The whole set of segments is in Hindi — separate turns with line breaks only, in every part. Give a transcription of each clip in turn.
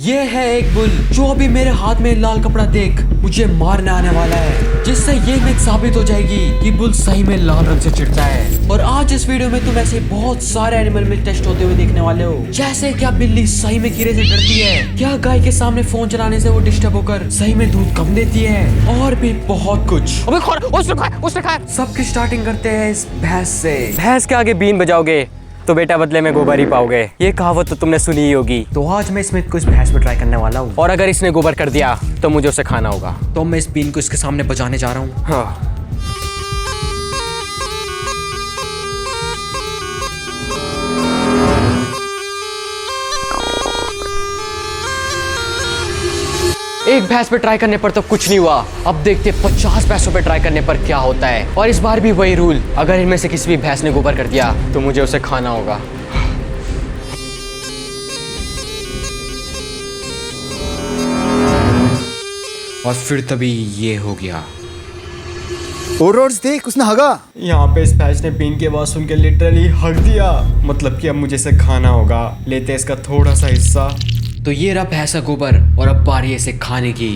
ये है एक बुल जो अभी मेरे हाथ में लाल कपड़ा देख मुझे मारने आने वाला है, जिससे ये मिथ साबित हो जाएगी कि बुल सही में लाल रंग से चिढ़ता है। और आज इस वीडियो में तुम ऐसे बहुत सारे एनिमल मिथ टेस्ट होते हुए देखने वाले हो, जैसे क्या बिल्ली सही में खीरे से डरती है, क्या गाय के सामने फोन चलाने से वो डिस्टर्ब होकर सही में दूध कम देती है, और भी बहुत कुछ।
उसने खाया।
सबकी स्टार्टिंग करते हैं इस भैंस से।
भैंस के आगे बीन बजाओगे तो बेटा बदले में गोबर ही पाओगे, ये कहावत तो तुमने सुनी ही होगी।
तो आज मैं इसमें कुछ भैंस पे ट्राई करने वाला हूँ,
और अगर इसने गोबर कर दिया तो मुझे उसे खाना होगा।
तो मैं इस बीन को इसके सामने बजाने जा रहा हूँ।
हाँ। एक भैंस पे ट्राई करने पर तो कुछ नहीं हुआ, अब देखते 50 भैंसों पे ट्राई करने पर क्या होता है। और इस बार भी वही रूल, अगर इनमें से किसी भी भैंस ने गोबर कर दिया तो मुझे उसे खाना होगा।
और फिर तभी ये हो गया।
और रोड्स देख, उसने हगा।
यहाँ पे इस भैंस ने बीन की आवाज सुन के लिटरली हक दिया, मतलब कि अब मुझे इसे खाना होगा। लेते इसका थोड़ा सा हिस्सा। तो ये रहा भैंस का गोबर, और अब बारी है इसे खाने की।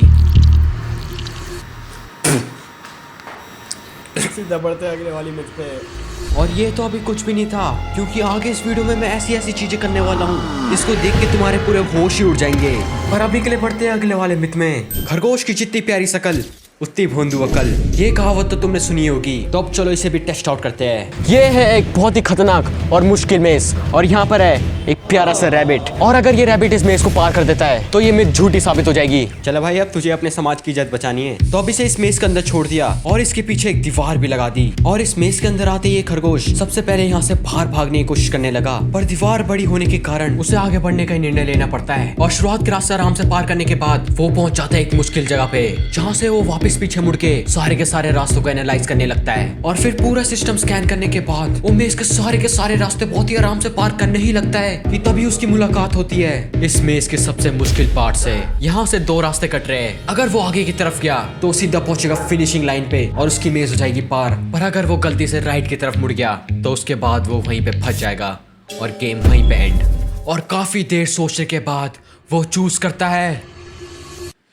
सीधा बढ़ते अगले वाली मिथ पे। और ये तो अभी कुछ भी नहीं था, क्योंकि आगे इस वीडियो में मैं ऐसी ऐसी चीजें करने वाला हूँ इसको देख के तुम्हारे पूरे होश ही उड़ जाएंगे। पर अभी के लिए बढ़ते हैं अगले वाले मिथ में। खरगोश की जितनी प्यारी शकल उतनी भोंदू अकल, ये कहावत तो तुमने सुनी होगी। तो अब चलो इसे भी टेस्ट आउट करते हैं।
ये है एक बहुत ही खतरनाक और मुश्किल मेज, और यहाँ पर है एक प्यारा सा रैबिट, और अगर ये रैबिट इस मेज को पार कर देता है तो ये मिथ झूठी साबित हो जाएगी।
चलो भाई, अब तुझे अपने समाज की इज्जत बचानी है, तो अब इसे इस मेज के अंदर छोड़ दिया और इसके पीछे एक दीवार भी लगा दी। और इस मेज के अंदर आते ही ये खरगोश सबसे पहले यहाँ से बाहर भागने की कोशिश करने लगा, पर दीवार बड़ी होने के कारण उसे आगे बढ़ने का निर्णय लेना पड़ता है। और शुरुआत के रास्ते आराम से पार करने के बाद वो पहुंच जाता है एक मुश्किल जगह पे, जहाँ से वो वापस पीछे मुड़ के सारे के सारे रास्तों को एनालाइज करने लगता है। और फिर पूरा सिस्टम स्कैन करने के बाद वो मेज के सारे रास्ते बहुत ही आराम से पार करने ही लगता है कि तभी उसकी मुलाकात होती है इस मेज के सबसे मुश्किल पार्ट से। यहाँ से दो रास्ते कट रहे हैं, अगर वो आगे की तरफ गया तो सीधा पहुंचेगा फिनिशिंग लाइन पे और उसकी मेज हो जाएगी पार, पर अगर वो गलती से राइट की तरफ मुड़ गया तो उसके बाद वो वहीं पे फंस जाएगा और गेम वहीं पे एंड। और काफी देर सोचने के बाद वो चूज करता है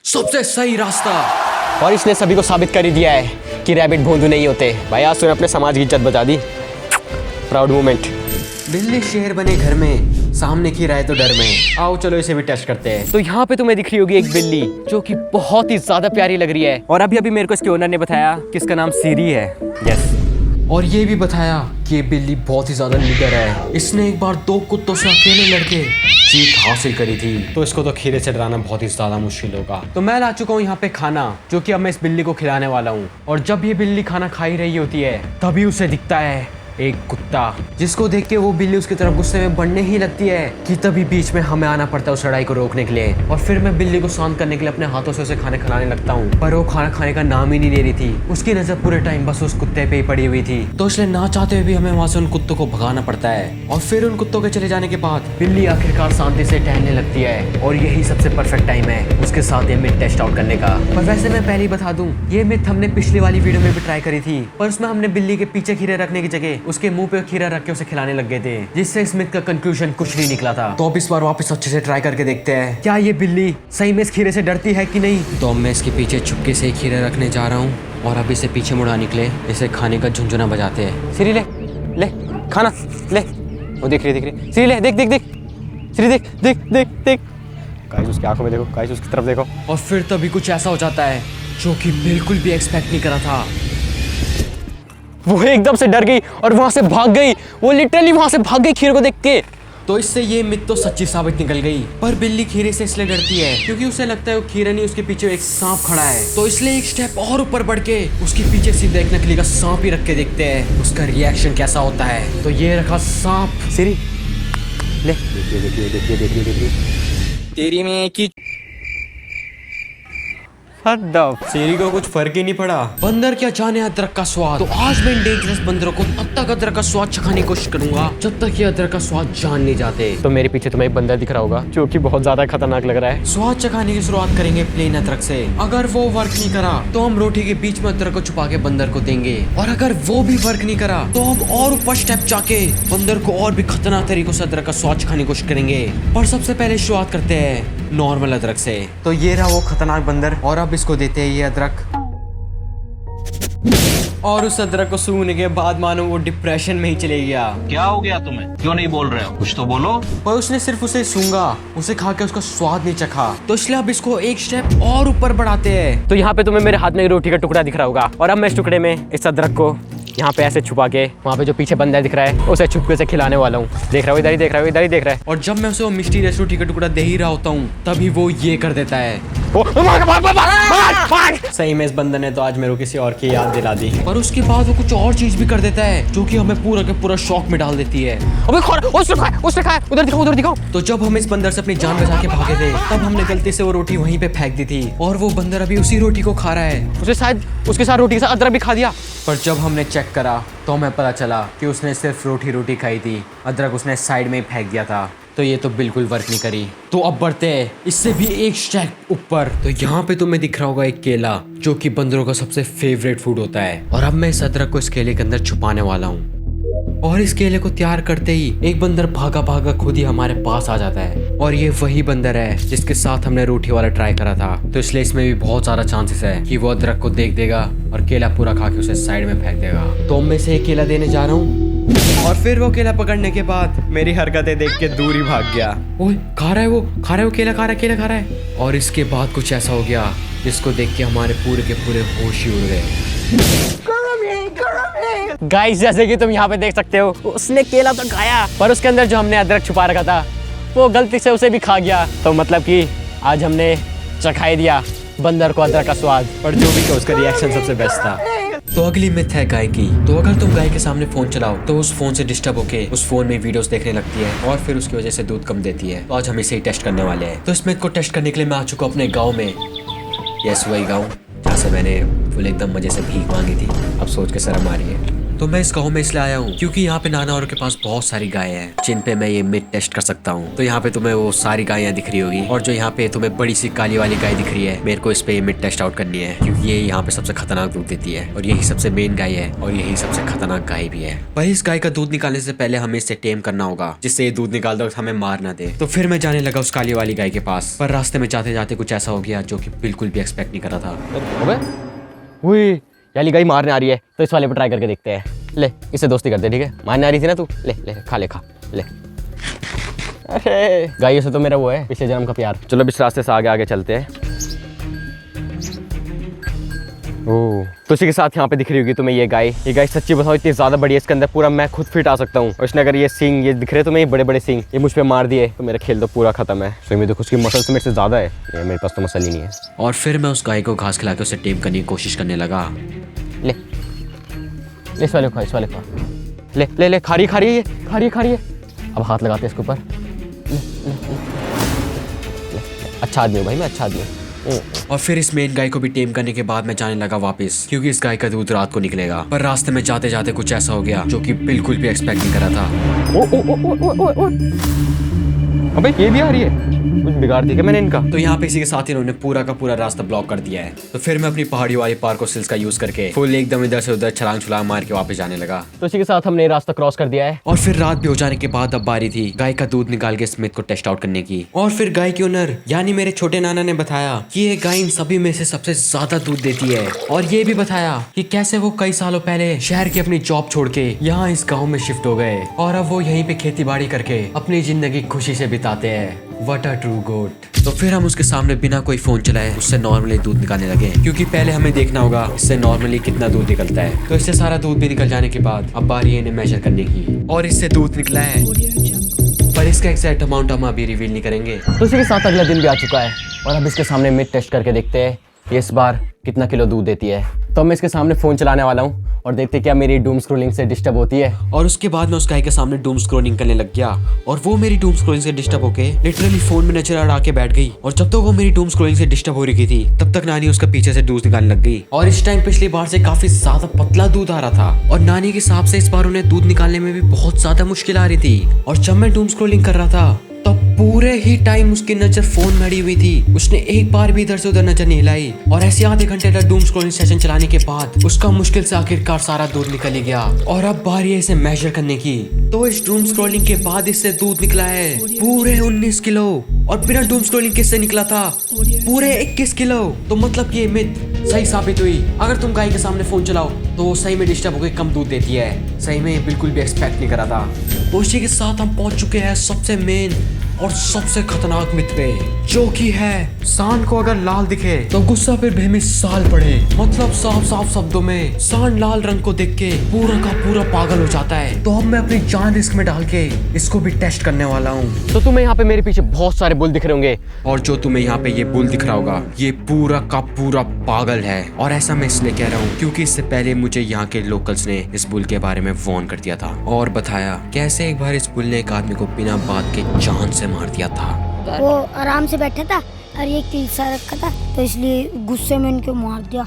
सबसे सही रास्ता,
और इसने सभी को साबित कर ही दिया है कि रैबिट भोंदू नहीं होते। भाई आज तूने अपने समाज की इज्जत बचा दी, प्राउड मोमेंट।
बिल्ली शेर बने घर में, सामने की राय तो डर में। आओ चलो इसे भी टेस्ट करते हैं।
तो यहाँ पे तुम्हें दिख रही होगी एक बिल्ली जो कि बहुत ही ज्यादा प्यारी लग रही है, और अभी अभी मेरे को इसके ओनर ने बताया कि इसका नाम सीरी है। यस।
और ये भी बताया कि ये बिल्ली बहुत ही ज्यादा लीडर है, इसने एक बार 2 कुत्तों से अकेले लड़के जीत हासिल करी थी, तो इसको तो खीरे से डराना बहुत ही ज्यादा मुश्किल होगा। तो मैं ला चुका हूँ यहाँ पे खाना, जो कि अब मैं इस बिल्ली को खिलाने वाला हूँ। और जब ये बिल्ली खाना खा ही रही होती है तभी उसे दिखता है एक कुत्ता, जिसको देख के वो बिल्ली उसकी तरफ गुस्से में बढ़ने ही लगती है कि तभी बीच में हमें आना पड़ता है उस लड़ाई को रोकने के लिए। और फिर मैं बिल्ली को शांत करने के लिए अपने हाथों से उसे खाना खिलाने लगता हूँ, पर वो खाना खाने का नाम ही नहीं ले रही थी। उसकी नजर पूरे टाइम बस उस कुत्ते पे ही पड़ी हुई थी, तो इसलिए ना चाहते हुए भी हमें वहां से उन कुत्तों को भगाना पड़ता है। और फिर उन कुत्तों के चले जाने के बाद बिल्ली आखिरकार शांति से टहलने लगती है, और यही सबसे परफेक्ट टाइम है उसके साथ ये मिथ टेस्ट आउट करने का। पर वैसे मैं पहले ही बता दूं, ये मिथ हमने पिछली वाली वीडियो में भी ट्राई करी थी, पर उसमें हमने बिल्ली के पीछे खीरे रखने की जगह उसके मुंह पे खीरा रख के उसे खिलाने लग गए थे, जिससे इस मिथ का कंक्लूजन कुछ नहीं निकला था। तो अब इस बार वापस अच्छे से ट्राई करके देखते हैं क्या ये बिल्ली सही में इस खीरे से डरती है कि नहीं। तो मैं इसके पीछे चुपके से खीरे रखने जा रहा हूँ, और अब इसे पीछे मुड़ा निकले इसे खाने का झुंझुना बजाते हैं।
सीरी ले ले खाना ले, वो देख रही सीरी ले, देख देख देख सीरी, देख देख देख देख। गाइस उसकी आंखों में देखो, गाइस उसकी तरफ देखो।
और फिर तभी कुछ ऐसा हो जाता है जो कि बिल्कुल भी एक्सपेक्ट नहीं करा था।
वो एकदम से डर गई और वहां से भाग गई, वो लिटरली वहां से भाग गई खीरे को देख के।
तो इससे ये मिथ तो सच्ची साबित निकल गई, पर बिल्ली खीरे से इसलिए डरती है क्योंकि उसे लगता है वो खीरा नहीं, उसके पीछे एक सांप खड़ा है। तो इसलिए एक स्टेप और ऊपर बढ़ के उसके पीछे सीधा एक नकली का सांप ही रख के देखते हैं उसका रिएक्शन कैसा होता है। तो ये रखा सांप।
सीरी ले, देखिए
तेरी में की
सीरी
को कुछ फर्क ही नहीं पड़ा। बंदर क्या जाने अदरक का स्वाद। तो आज मैं इन डेंजरस बंदरों को तब तक अदरक का स्वाद चखाने की कोशिश करूंगा जब तक ये अदरक का स्वाद जान नहीं जाते।
तो मेरे पीछे तुम्हें एक बंदर दिख रहा होगा जो कि बहुत ज्यादा खतरनाक लग रहा है।
स्वाद चखाने की शुरुआत करेंगे प्लेन अदरक से। अगर वो वर्क नहीं करा तो हम रोटी के बीच में अदरक को छुपा के बंदर को देंगे, और अगर वो भी वर्क नहीं करा तो हम और ऊपर स्टेप जाके बंदर को और भी खतरनाक तरीकों से अदरक का स्वाद चखाने की कोशिश करेंगे। पर सबसे पहले शुरुआत करते हैं नॉर्मल अदरक से। तो ये रहा वो खतरनाक बंदर और अब इसको देते हैं ये अदरक। और उस अदरक को सूंघने के बाद मानो वो डिप्रेशन में ही चले गया।
क्या हो गया तुम्हें? क्यों नहीं बोल रहे हो? कुछ तो बोलो।
पर उसने सिर्फ उसे सूंघा, उसे खा के उसका स्वाद नहीं चखा। तो इसलिए अब इसको एक स्टेप और ऊपर बढ़ाते हैं।
तो यहाँ पे तुम्हें मेरे हाथ में रोटी का टुकड़ा दिख रहा होगा और अब मैं इस टुकड़े में इस अदरक को यहाँ पे ऐसे छुपा के वहाँ पे जो पीछे बंदा दिख रहा है उसे छुपके से खिलाने वाला हूँ। देख रहा हूँ, इधर ही देख रहा हूँ, इधर ही देख रहा है।
और जब मैं उसे वो मिस्टीरियस रोटी का टुकड़ा दे ही रहा होता हूँ तभी वो ये कर देता है। सही में इस बंदर ने तो आज मेरे को किसी और की याद दिला दी। और उसके बाद वो कुछ और चीज भी कर देता है जो कि हमें पूरा के पूरा शॉक में डाल देती है।
उसने खाया, उधर दिखाओ।
तो जब हम इस बंदर से अपनी जान बचा के भागे थे तब हमने गलती से वो रोटी वहीं पे फेंक दी थी और वो बंदर अभी उसी रोटी को खा रहा है।
उसे शायद उसके साथ रोटी के साथ अदरक भी खा दिया।
पर जब हमने चेक करा तो हमें पता चला कि उसने सिर्फ रोटी खाई थी, अदरक उसने साइड में ही फेंक दिया था। तो ये तो बिल्कुल वर्क नहीं करी। तो अब बढ़ते हैं इससे भी एक स्टेप ऊपर। तो यहाँ पे तुम्हें दिख रहा होगा एक केला जो कि बंदरों का सबसे फेवरेट फूड होता है। और अब मैं इस अदरक को इस केले के अंदर छुपाने वाला हूँ। और इस केले को तैयार करते ही एक बंदर भागा भागा खुद ही हमारे पास आ जाता है। और ये वही बंदर है जिसके साथ हमने रोटी वाला ट्राई करा था। तो इसलिए इसमें भी बहुत सारा चांसेस है कि वो अदरक को देख देगा और केला पूरा खा के उसे साइड में फेंक देगा। तो मैं इसे एक केला देने जा रहा हूँ और फिर वो केला पकड़ने के बाद मेरी हरकतें देख के दूर ही भाग गया। ओए खा रहा है वो केला खा रहा है। और इसके बाद कुछ ऐसा हो गया जिसको देख के हमारे पूरे के पूरे होश ही उड़ गए।
गाइस जैसे कि तुम यहाँ पे देख सकते हो उसने केला तो खाया पर उसके अंदर जो हमने अदरक छुपा रखा था वो गलती से उसे भी खा गया। तो मतलब कि आज हमने चखाई दिया बंदर को अदरक का स्वाद।
पर जो भी था उसका रिएक्शन सबसे बेस्ट था। तो अगली मिथ है गाय की। तो अगर तुम गाय के सामने फोन चलाओ तो उस फोन से डिस्टर्ब होके उस फोन में वीडियोस देखने लगती है और फिर उसकी वजह से दूध कम देती है। तो आज हम इसे ही टेस्ट करने वाले हैं। तो इस मिथ को टेस्ट करने के लिए मैं आ चुका अपने गाँव में। यस वही गाँव जहाँ से मैंने फुल एकदम मजे से भीख मांगी थी। अब सोच के शर्म आ रही है। तो मैं इस गाँव में इसलिए आया हूँ क्योंकि यहाँ पे नाना और के पास बहुत सारी गायें हैं जिन पे मैं ये मिथ टेस्ट कर सकता हूँ। तो यहाँ पे तुम्हें वो सारी गायें दिख रही होगी और जो यहाँ पे तुम्हें बड़ी सी काली वाली गाय दिख रही है, मेरे को इस पे ये मिथ टेस्ट आउट करनी है क्योंकि ये यहाँ पे सबसे खतरनाक दूध देती है और यही सबसे मेन गाय है और यही सबसे खतरनाक गाय भी है। पर इस गाय का दूध निकालने से पहले हमें इसे टेम करना होगा जिससे ये दूध निकालते वक्त हमें मार ना दे। तो फिर मैं जाने लगा उस काली वाली गाय के पास। पर रास्ते में जाते जाते कुछ ऐसा हो गया जो कि बिल्कुल भी एक्सपेक्ट नहीं करा था।
याली गाय मारने आ रही है तो इस वाले पर ट्राई करके देखते हैं। ले इसे दोस्ती करते, ठीक है? मारने आ रही थी ना तू, ले ले खा ले। अरे गाय से तो मेरा वो है पिछले जन्म का प्यार। चलो इस रास्ते से आगे चलते हैं। ओह तो इसी के साथ यहाँ पे दिख रही होगी तुम्हें ये गाय सच्ची बताओ इतनी ज्यादा बड़ी है, इसके अंदर पूरा मैं खुद फिट आ सकता हूँ। और इसने अगर ये सींग ये दिख रहे तुम्हें बड़े बड़े सींग ये मुझ पे मार दिए तो मेरा खेल तो पूरा खत्म है। तो देखो उसकी मसल से मेरे से ज्यादा है, ये मेरे पास तो मसल ही नहीं है।
और फिर मैं उस गाय को घास खिला के उसे टेम करने की कोशिश करने लगा।
ले इस वाले खा ले खा रही है। अब हाथ लगाते हैं इसके ऊपर। अच्छा आदमी हूँ भाई मैं, अच्छा आदमी हूँ।
और फिर इस मेन गाय को भी टेम करने के बाद मैं जाने लगा वापस क्योंकि इस गाय का दूध रात को निकलेगा। पर रास्ते में जाते जाते कुछ ऐसा हो गया जो कि बिल्कुल भी एक्सपेक्ट नहीं करा था।
अबे ये भी आ रही है, कुछ बिगाड़ दिया क्या मैंने इनका?
तो यहाँ पे इसी के साथ इन्होंने पूरा का पूरा रास्ता ब्लॉक कर दिया है। तो फिर मैं अपनी पहाड़ी वाली पार्को स्किल्स का यूज करके फुल एकदम इधर से उधर छलांग मार के वापस जाने लगा।
तो इसी के साथ हमने रास्ता क्रॉस कर दिया है।
और फिर रात भी हो जाने के बाद अब बारी थी गाय का दूध निकाल के स्मिथ को टेस्ट आउट करने की। और फिर गाय के ओनर यानी मेरे छोटे नाना ने बताया कि ये गाय इन सभी में से सबसे ज्यादा दूध देती है। और ये भी बताया कि कैसे वो कई सालों पहले शहर की अपनी जॉब छोड़ के यहाँ इस गाँव में शिफ्ट हो गए और अब वो यहीं पे खेती बाड़ी करके अपनी जिंदगी खुशी से बिताते हैं। What a true goat। तो फिर हम उसके सामने बिना कोई फोन चलाए उससे नॉर्मली दूध निकालने लगे क्योंकि पहले हमें देखना होगा इससे नॉर्मली कितना दूध निकलता है। तो इससे सारा दूध भी निकल जाने के बाद अब बारी है इन्हें मेजर करने की और इससे दूध निकला है पर इसका एग्जैक्ट अमाउंट हम अभी रिवील नहीं करेंगे।
तो इसी के साथ अगला दिन भी आ चुका है और अब इसके सामने मिड टेस्ट करके देखते हैं ये इस बार कितना किलो दूध देती है। तो मैं इसके सामने फोन चलाने वाला हूँ और देखते क्या मेरी डूम स्क्रोलिंग से डिस्टर्ब होती है।
और उसके बाद मैं उस गाय के सामने डूम स्क्रोलिंग करने लग गया और वो मेरी डूम स्क्रोलिंग से डिस्टर्ब होके लिटरली फोन में नजर अड़ा के बैठ गई। और जब तक वो मेरी डूम स्क्रोलिंग से डिस्टर्ब हो रही थी तब तक नानी उसका पीछे से दूध निकालने लग गई। और इस टाइम पिछली बार से काफी ज्यादा पतला दूध आ रहा था और नानी के हिसाब से इस बार उन्हें दूध निकालने में भी बहुत ज्यादा मुश्किल आ रही थी। और जब मैं डूम स्क्रोलिंग कर रहा था तब पूरे ही टाइम उसकी नजर फोन में अड़ी हुई थी। उसने एक बार भी इधर से उधर नजर नहीं हिलाई और ऐसे आधे घंटे तक डूम स्क्रॉलिंग सेशन चलाने के बाद उसका मुश्किल से आखिरकार सारा दूध निकल ही गया और अब बारी है इसे मेजर करने की। तो इस डूम स्क्रॉलिंग के बाद इससे दूध निकला है पूरे 19 किलो और बिना डूम स्क्रॉलिंग किससे निकला था पूरे 21 किलो। तो मतलब ये मिथ सही साबित हुई। अगर तुम गाय के सामने फोन चलाओ तो वो सही में डिस्टर्ब होकर कम दूध देती है। सही में बिल्कुल भी एक्सपेक्ट नहीं करा था। तो इसी के साथ हम पहुंच चुके हैं सबसे मेन और सबसे खतरनाक मिथ पे, जो कि है सांड को अगर लाल दिखे तो गुस्सा पे बेमिसाल साल पड़े। मतलब साफ साफ शब्दों में सांड लाल रंग को देख के पूरा का पूरा पागल हो जाता है। तो अब मैं अपनी जान रिस्क में डाल के इसको भी टेस्ट करने वाला हूँ।
तो तुम्हें यहाँ पे मेरे पीछे बहुत सारे बुल दिख रहे होंगे
और जो तुम्हें यहाँ पे ये बुल दिख रहा होगा ये पूरा का पूरा पागल है। और ऐसा मैं इसलिए कह रहा हूँ क्योंकि इससे पहले मुझे यहाँ के लोकल्स ने इस बुल के बारे में वार्न कर दिया था और बताया कैसे एक बार इस बुल ने एक आदमी को बिना बात के जान से मार दिया था।
वो आराम से बैठा था और ये किलसा रखा था तो इसलिए गुस्से में इनको मार दिया,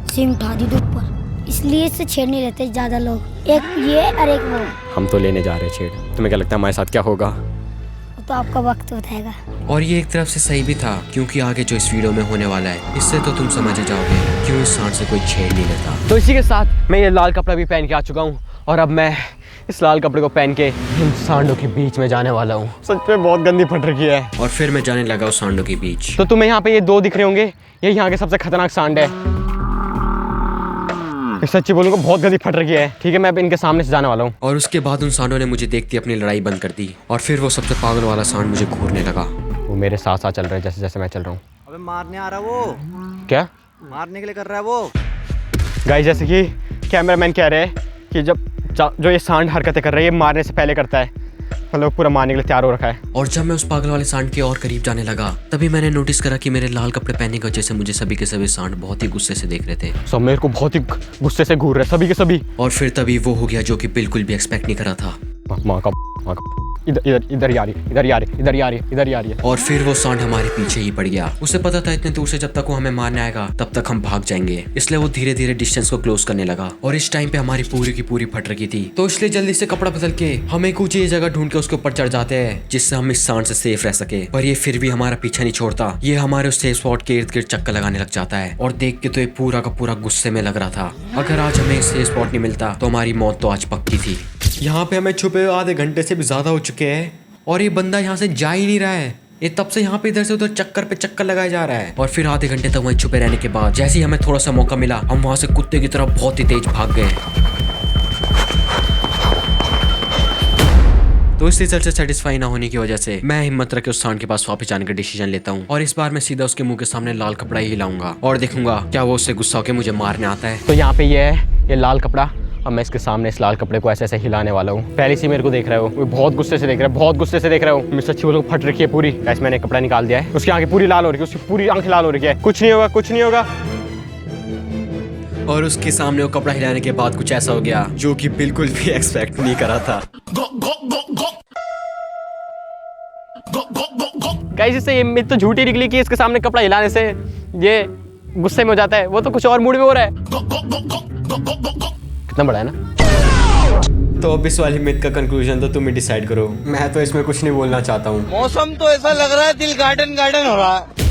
सिंह उठा दी ऊपर। इसलिए इससे छेड़ नहीं लेते ज्यादा लोग, एक ये और एक वो।
हम तो लेने जा रहे हैं छेड़। तुम्हें क्या लगता है हमारे साथ क्या होगा?
तो आपका वक्त बताएगा।
और ये एक तरफ से सही भी था क्योंकि आगे जो इस वीडियो में होने वाला है इससे तो तुम समझ ही जाओगे क्यों इस सांड से कोई छेड़ नहीं लेता।
तो इसी के साथ मैं ये लाल कपड़ा भी पहन के आ चुका हूँ और अब मैं इस लाल कपड़े को पहन के इन सांडों के बीच में जाने वाला हूँ। सच में बहुत गंदी फट रखी है।
और फिर मैं जाने लगा उस सांडों के बीच।
तो तुम्हें यहाँ पे ये दो दिख रहे होंगे, ये यहाँ के सबसे खतरनाक सांड है। सच्ची बोलूँगा बहुत गंदी फट रखी है। ठीक है, मैं अब इनके सामने से जाने वाला हूँ।
और उसके बाद उन सांडों ने मुझे देखते अपनी लड़ाई बंद कर दी और फिर वो सबसे पागल वाला सांड मुझे घूरने लगा।
वो मेरे साथ साथ चल रहे हैं जैसे जैसे मैं चल रहा हूँ।
अबे मारने आ रहा वो,
क्या
मारने के लिए कर रहा है वो।
गाइस, जैसे कि कैमरामैन कह रहे हैं कि जो ये सांड हरकतें कर रही है मारने से पहले करता है, मतलब पूरा मारने के लिए तैयार हो रखा है।
और जब मैं उस पागल वाले सांड के और करीब जाने लगा तभी मैंने नोटिस करा कि मेरे लाल कपड़े पहनने की वजह से मुझे सभी के सभी सांड बहुत ही गुस्से से देख रहे थे।
सब मेरे को बहुत ही गुस्से से घूर रहे सभी के सभी।
और फिर तभी वो हो गया जो कि बिल्कुल भी एक्सपेक्ट नहीं करा था।
माँ का इधर ही आ रही है, इधर ही आ रही है, इधर ही आ रही है, इधर ही आ रही है।
और फिर वो सांड हमारे पीछे ही पड़ गया। उसे पता था इतने दूर से जब तक वो हमें मारने आएगा तब तक हम भाग जाएंगे, इसलिए वो धीरे धीरे डिस्टेंस को क्लोज करने लगा। और इस टाइम पे हमारी पूरी की पूरी फट रखी थी, तो इसलिए जल्दी से कपड़ा बदल के हम एक ऊंची जगह ढूंढ के उसके ऊपर चढ़ जाते हैं जिससे हम इस सांड से सेफ रह सके। पर ये फिर भी हमारा पीछा नहीं छोड़ता। ये हमारे उस सेफ स्पॉट के इर्द गिर्द चक्कर लगाने लग जाता है और देख के तो ये पूरा का पूरा गुस्से में लग रहा था। अगर आज हमें सेफ स्पॉट नहीं मिलता तो हमारी मौत तो आज पक्की थी। यहाँ पे हमें छुपे हुए आधे घंटे से भी ज्यादा हो चुके हैं और ये बंदा यहाँ से जा ही नहीं रहा है। ये तब से यहाँ पे इधर से उधर चक्कर पे चक्कर लगाया जा रहा है। और फिर आधे घंटे तक वहीं छुपे रहने के बाद जैसे ही हमें थोड़ा सा मौका मिला हम वहां से कुत्ते की तरह बहुत ही तेज भाग गए। तो इस रिजल्ट से सेटिस्फाई ना होने की वजह से मैं हिम्मत रख के उस सांड के पास वापस जाने का डिसीजन लेता हूँ और इस बार मैं सीधा उसके मुंह के सामने लाल कपड़ा ही लाऊंगा और देखूंगा क्या वो उससे गुस्सा होकर मुझे मारने आता है।
तो यहाँ पे ये है, ये लाल कपड़ा। अब मैं इसके सामने इस लाल कपड़े को ऐसे ऐसे हिलाने वाला हूँ। पहले से मेरे को देख रहे हो, वो बहुत गुस्से से देख रहा है, बहुत गुस्से से देख रहा हूँ। मैं सच्ची बोलूँ फट रखी है पूरी। ऐसे मैंने कपड़ा निकाल दिया है, उसकी आंखें पूरी लाल हो रही है, उसकी पूरी आंखें लाल हो रही है। कुछ नहीं होगा, कुछ नहीं होगा।
और उसके सामने वो कपड़ा हिलाने के बाद कुछ ऐसा हो गया जो कि बिल्कुल भी एक्सपेक्ट नहीं करा था।
गाइस, इससे ये मिथ तो झूठी निकली कि इसके सामने कपड़ा हिलाने से ये गुस्से में हो जाता है। वो तो कुछ और मूड में हो रहा है। कितना बड़ा है ना।
तो अब इस वाली मिथ का कंक्लूजन तो तुम ही डिसाइड करो। मैं तो इसमें कुछ नहीं बोलना चाहता हूँ।
मौसम तो ऐसा लग रहा है दिल गार्डन गार्डन हो रहा है।